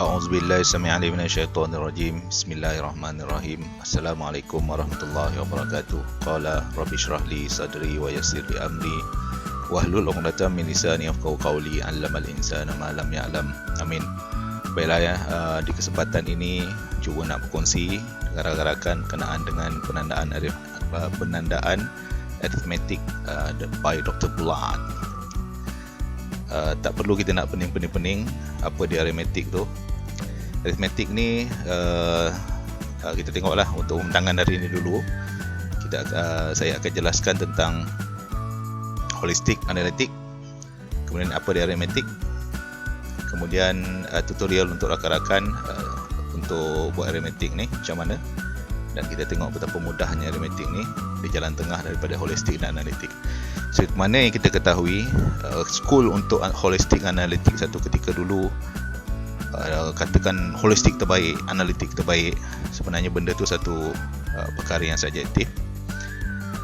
A'udzubillahi sami'alim minasyaitonirrajim. Bismillahirrahmanirrahim. Assalamualaikum warahmatullahi wabarakatuh. Qala rabbi shrah li sadri wa yassir li amri wahlul 'uqdatam min lisani yafqahu qawli. 'Allamal insana ma lam ya'lam. Amin. Baiklah ya, di kesempatan ini cuba nak berkongsi rakan-rakan kenaan dengan penandaan arithmetic by Dr. Bulat. Tak perlu kita nak pening-pening apa dia arithmetic tu. Arithmetic ni kita tengoklah untuk undangan hari ini dulu. Saya akan jelaskan tentang holistic analytic, kemudian apa dia arithmetic, kemudian tutorial untuk rakan-rakan untuk buat arithmetic ni macam mana, dan kita tengok betapa mudahnya arithmetic ni di jalan tengah daripada holistic dan analitik. So, mana yang kita ketahui, school untuk holistic analytic satu ketika dulu katakan holistic terbaik, analitik terbaik. Sebenarnya benda tu satu perkara yang subjektif.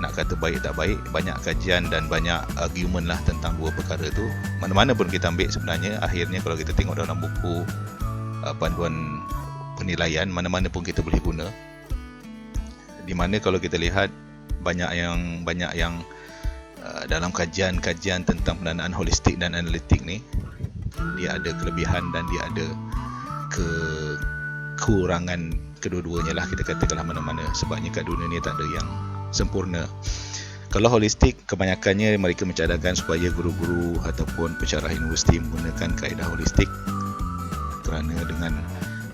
Nak kata baik tak baik, banyak kajian dan banyak argument lah tentang dua perkara tu. Mana-mana pun kita ambil sebenarnya, akhirnya kalau kita tengok dalam buku panduan penilaian, mana-mana pun kita boleh guna. Di mana kalau kita lihat banyak yang dalam kajian-kajian tentang pendanaan holistik dan analitik ni, dia ada kelebihan dan dia ada kekurangan kedua-duanya lah, kita katakanlah mana-mana. Sebabnya kat dunia ni tak ada yang sempurna. Kalau holistik, kebanyakannya mereka mencadangkan supaya guru-guru ataupun pensyarah universiti menggunakan kaedah holistik, kerana dengan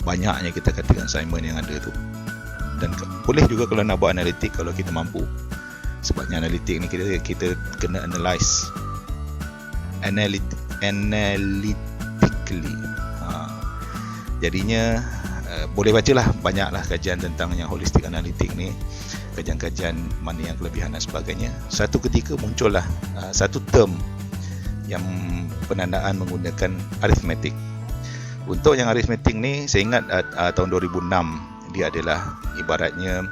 banyaknya kita katakan assignment yang ada tu. Dan boleh juga kalau nak buat analitik kalau kita mampu. Sebabnya analitik ni kita kena analyse analytically. Jadinya boleh bacalah, banyaklah kajian tentang yang holistik analitik ni, kajian-kajian mana yang kelebihan dan sebagainya. Satu ketika muncullah satu term yang penandaan menggunakan arithmetic. Untuk yang arithmetic ni, saya ingat tahun 2006 dia adalah ibaratnya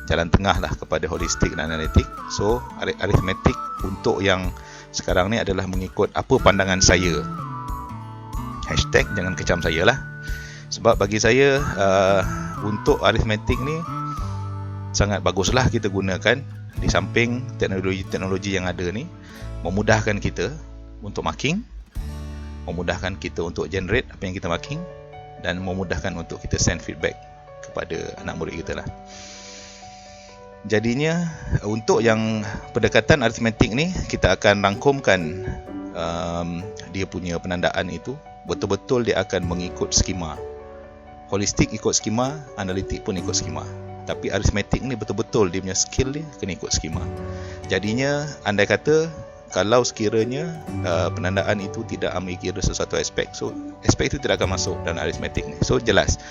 jalan tengah lah kepada holistik dan analitik. So arithmetic untuk yang sekarang ni adalah mengikut apa pandangan saya. Hashtag jangan kecam saya lah. Sebab bagi saya untuk arithmetic ni sangat baguslah kita gunakan. Di samping teknologi yang ada ni memudahkan kita untuk marking, memudahkan kita untuk generate apa yang kita marking, dan memudahkan untuk kita send feedback kepada anak murid kita lah. Jadinya untuk yang pendekatan arithmetic ni, kita akan rangkumkan dia punya penandaan itu betul-betul dia akan mengikut skema. Holistik ikut skema, analitik pun ikut skema. Tapi arithmetic ni betul-betul dia punya skill dia kena ikut skema. Jadinya andai kata kalau sekiranya penandaan itu tidak ambil kira sesuatu aspek, so aspek itu tidak akan masuk dalam arithmetic ni. So jelas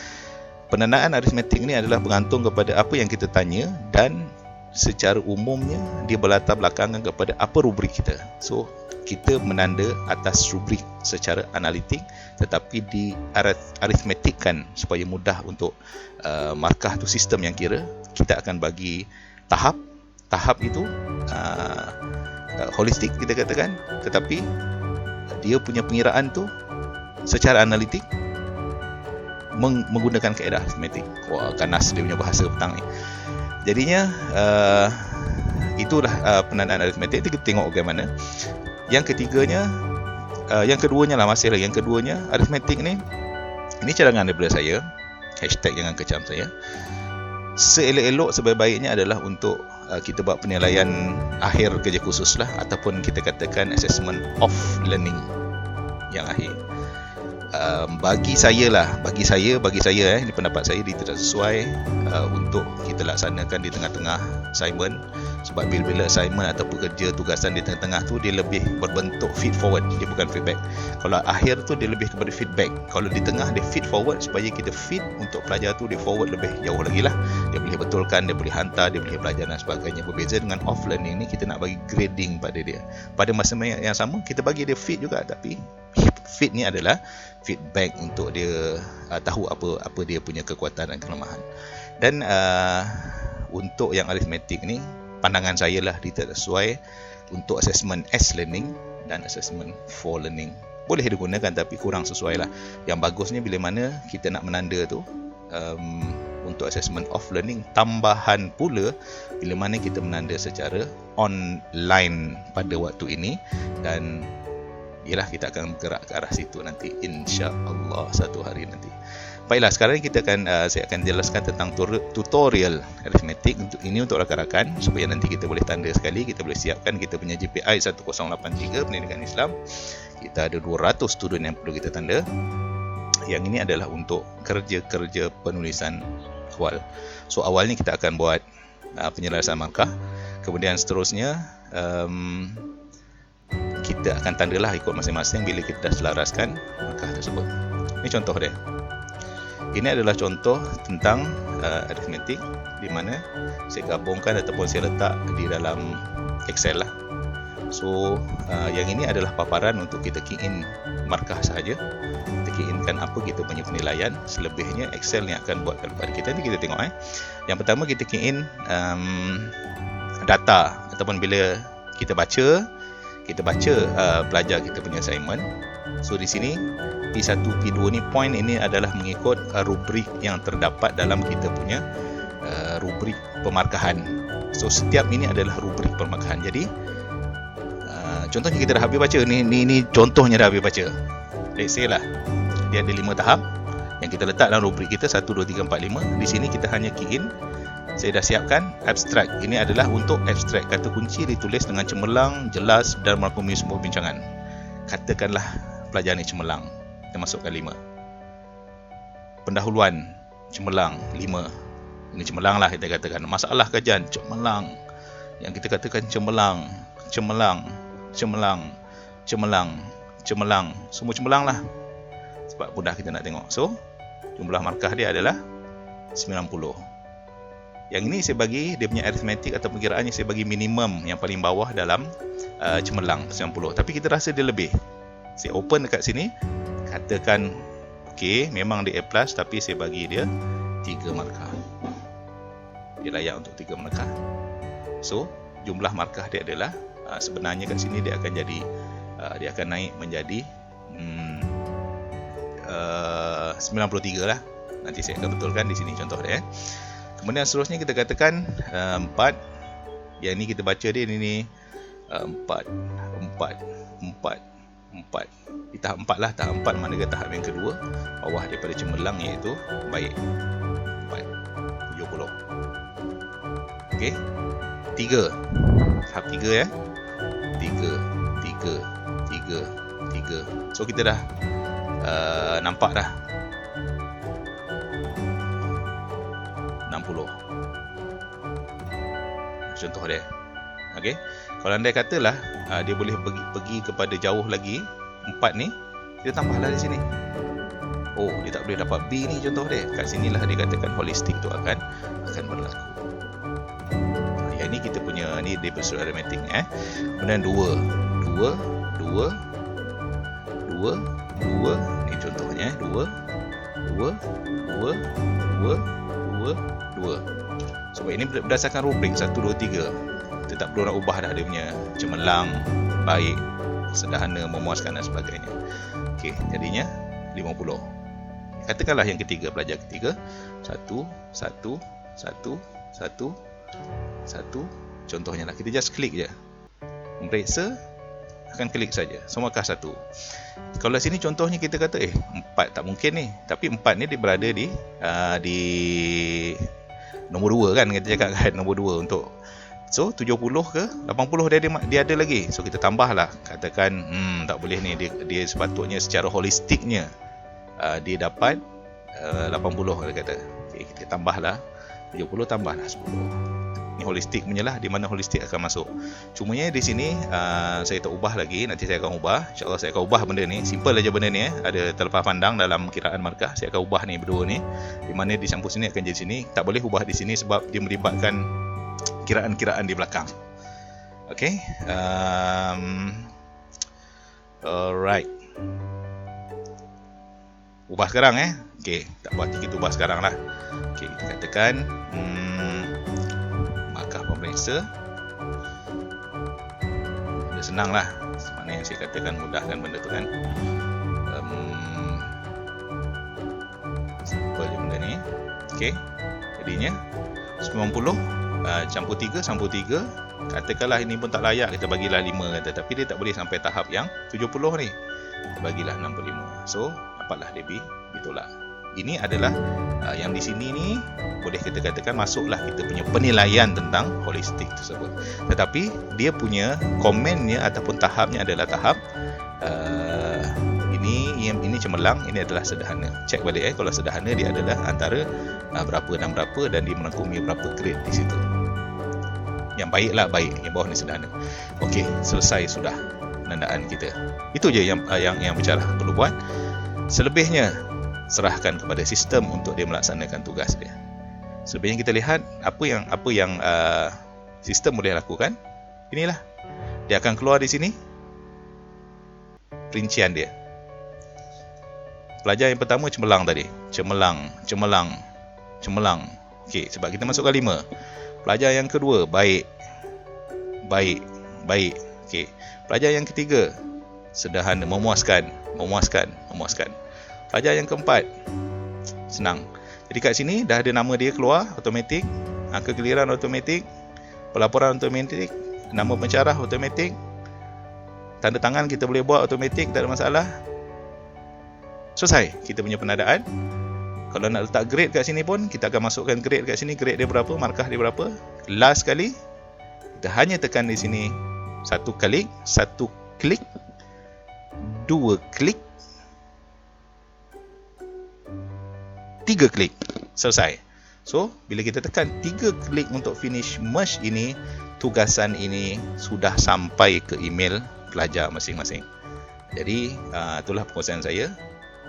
penandaan arithmetic ni adalah bergantung kepada apa yang kita tanya, dan secara umumnya dia berlatar belakangan kepada apa rubrik kita. So kita menanda atas rubrik secara analitik, tetapi di arithmetickan supaya mudah untuk markah tu sistem yang kira. Kita akan bagi tahap itu holistik kita katakan, tetapi dia punya pengiraan tu secara analitik menggunakan kaedah arithmetic. Wah, ganas dia punya bahasa petang ni. Jadinya itulah penandaan arithmetic. Kita tengok bagaimana. Yang ketiganya, yang keduanya lah, masih lagi yang keduanya, arithmetic ni, ini cadangan daripada saya. Hashtag jangan kecam saya. Seelok-elok sebaik-baiknya adalah untuk kita buat penilaian akhir kerja khusus lah, ataupun kita katakan assessment of learning yang akhir. Bagi saya ini pendapat saya, dia tidak sesuai untuk kita laksanakan di tengah-tengah assignment. Sebab bila assignment ataupun kerja tugasan di tengah-tengah tu, dia lebih berbentuk feed forward, dia bukan feedback. Kalau akhir tu dia lebih kepada feedback. Kalau di tengah dia feed forward, supaya kita feed untuk pelajar tu, dia forward lebih jauh lagi lah. Dia boleh betulkan, dia boleh hantar, dia boleh belajar dan sebagainya. Berbeza dengan off learning ni, kita nak bagi grading pada dia. Pada masa yang sama, kita bagi dia feed juga, tapi feed ni adalah feedback untuk dia tahu apa dia punya kekuatan dan kelemahan. Dan untuk yang arithmetic ni, pandangan saya lah, dia tak sesuai untuk assessment as learning dan assessment for learning. boleh digunakan tapi kurang sesuai lah. Yang bagusnya bila mana kita nak menanda tu untuk assessment of learning, tambahan pula bila mana kita menanda secara online pada waktu ini, dan ialah kita akan bergerak ke arah situ nanti insya-Allah satu hari nanti. Baiklah, sekarang kita akan saya akan jelaskan tentang tutorial arithmetic untuk rakan-rakan supaya nanti kita boleh tanda sekali, kita boleh siapkan kita punya GPI 1083 pendidikan Islam. Kita ada 200 student yang perlu kita tanda. Yang ini adalah untuk kerja-kerja penulisan awal. So awalnya kita akan buat penyelarasan markah. Kemudian seterusnya kita akan tandalah ikut masing-masing bila kita dah selaraskan markah tersebut. Ini contoh dia. Ini adalah contoh tentang arithmetic di mana saya gabungkan ataupun saya letak di dalam Excel lah. So yang ini adalah paparan untuk kita key in markah sahaja. Kita key inkan apa kita punya penilaian. Selebihnya Excel ni akan buatkan kepada kita. Nanti kita tengok Yang pertama kita key in data ataupun bila kita baca pelajar kita punya assignment. So di sini P1, P2 ni point ini adalah mengikut rubrik yang terdapat dalam kita punya rubrik pemarkahan. So setiap ini adalah rubrik pemarkahan. Jadi contohnya kita dah habis baca ni contohnya dah habis baca. Let's say lah dia ada 5 tahap yang kita letak dalam rubrik kita 1, 2, 3, 4, 5. Di sini kita hanya key in. Saya dah siapkan abstract. Ini adalah untuk abstract. Kata kunci ditulis dengan cemerlang, jelas dan merangkumi semua bincangan. Katakanlah pelajar ni cemerlang, kita masukkan 5. Pendahuluan cemerlang 5. Ini cemerlang lah kita katakan. Masalah kajian cemerlang. Yang kita katakan cemerlang. Semua cemerlang lah. Sebab mudah kita nak tengok. So jumlah markah dia adalah 90. Yang ini saya bagi dia punya arithmetic atau perkiraannya saya bagi minimum yang paling bawah dalam cemerlang 90. Tapi kita rasa dia lebih. Saya open dekat sini, katakan okey, memang dia A+, tapi saya bagi dia 3 markah. Dia layak untuk 3 markah. So, jumlah markah dia adalah sebenarnya kat sini dia akan jadi dia akan naik menjadi 93 lah. Nanti saya akan betulkan di sini contoh dia. Kemudian seterusnya kita katakan 4. Yang ini kita baca dia ni 4. Di tahap 4 lah. Tahap 4 manakah tahap yang kedua, bawah daripada cemerlang, iaitu baik 4, 70. Okey. 3. Tahap 3 ya. 3. So kita dah nampak dah 60. Contoh dia. Okey. Kalau anda katalah dia boleh pergi kepada jauh lagi 4 ni, kita tambahlah di sini. Oh, dia tak boleh dapat B ni contoh dia. Kat sinilah dia katakan holistik tu akan berlaku. Yang ni kita punya ni dia prosedur arithmetic Kemudian 2. Ni contohnya 2. Sebab ini berdasarkan rubrik 1, 2, 3. Kita tak perlu nak ubah dah dia punya cemerlang, baik, sederhana, memuaskan dan sebagainya. Okey, jadinya 50. Katakanlah yang ketiga, pelajar ketiga 1. Contohnya lah, kita just klik je. Memeriksa akan klik saja. So markah 1. Kalau sini contohnya kita kata 4 tak mungkin ni. Tapi 4 ni dia berada di nombor 2 kan, kita cakap kan nombor 2 untuk. So 70 ke 80 dia ada lagi. So kita tambahlah. Katakan tak boleh ni, dia sepatutnya secara holistiknya dia dapat 80 dia kata. Okay, kita tambahlah 70 tambahlah 10. Ni holistik punya lah, di mana holistik akan masuk. Cumanya di sini saya tak ubah lagi, nanti saya akan ubah. InsyaAllah saya akan ubah benda ni. Simple aja benda ni ada terlepas pandang dalam kiraan markah. Saya akan ubah ni berdua ni. Di mana di sampul sini akan jadi sini. Tak boleh ubah di sini sebab dia melibatkan kiraan-kiraan di belakang. Okay. Alright. Ubah sekarang Okay, tak buat kita ubah sekarang lah. Okay, kita katakan markah pemeriksa. Dia senang lah. Mana yang saya katakan mudahkan benda tu kan. Okey. Jadinya 90 campur 3 campur 3. Katakanlah ini pun tak layak, kita bagilah 5 kata, tapi dia tak boleh sampai tahap yang 70 ni. Kita bagilah 65. So, dapatlah Debbie ditolak. Ini adalah yang di sini ni boleh kita katakan masuklah kita punya penilaian tentang holistik tersebut. Tetapi dia punya komennya ataupun tahapnya adalah tahap ini cemerlang, ini adalah sederhana. Cek balik kalau sederhana dia adalah antara berapa dan berapa, dan dia merangkumi berapa grade di situ. Yang baiklah baik, yang bawah ni sederhana. Okey, selesai sudah penandaan kita. Itu je yang bercara perlu buat. Selebihnya serahkan kepada sistem untuk dia melaksanakan tugas dia. Selebihnya kita lihat apa yang sistem boleh lakukan. Inilah. Dia akan keluar di sini rincian dia. Pelajar yang pertama cemerlang tadi. Cemerlang. Okey, sebab kita masukkan 5. Pelajar yang kedua baik. Okey. Pelajar yang ketiga sederhana, memuaskan. Pelajar yang keempat senang. Jadi kat sini dah ada nama dia keluar automatik, angka giliran automatik, pelaporan automatik, nama pensyarah automatik, tanda tangan kita boleh buat automatik, tak ada masalah. Selesai kita punya penandaan. Kalau nak letak grade kat sini pun, kita akan masukkan grade kat sini, grade dia berapa, markah dia berapa. Last kali kita hanya tekan di sini satu klik, 2 klik, 3 klik, selesai. So, bila kita tekan 3 klik untuk finish merge ini, tugasan ini sudah sampai ke email pelajar masing-masing. Jadi, itulah perkongsian saya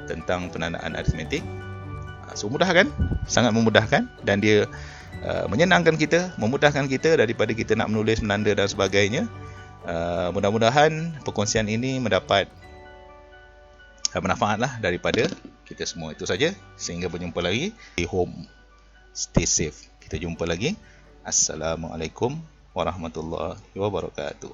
tentang penandaan aritmetik. So, mudah kan? Sangat memudahkan, dan dia menyenangkan kita, memudahkan kita daripada kita nak menulis, menanda dan sebagainya. Mudah-mudahan perkongsian ini mendapat manfaatlah daripada kita semua. Itu saja, sehingga berjumpa lagi. Stay home, stay safe. Kita jumpa lagi. Assalamualaikum warahmatullahi wabarakatuh.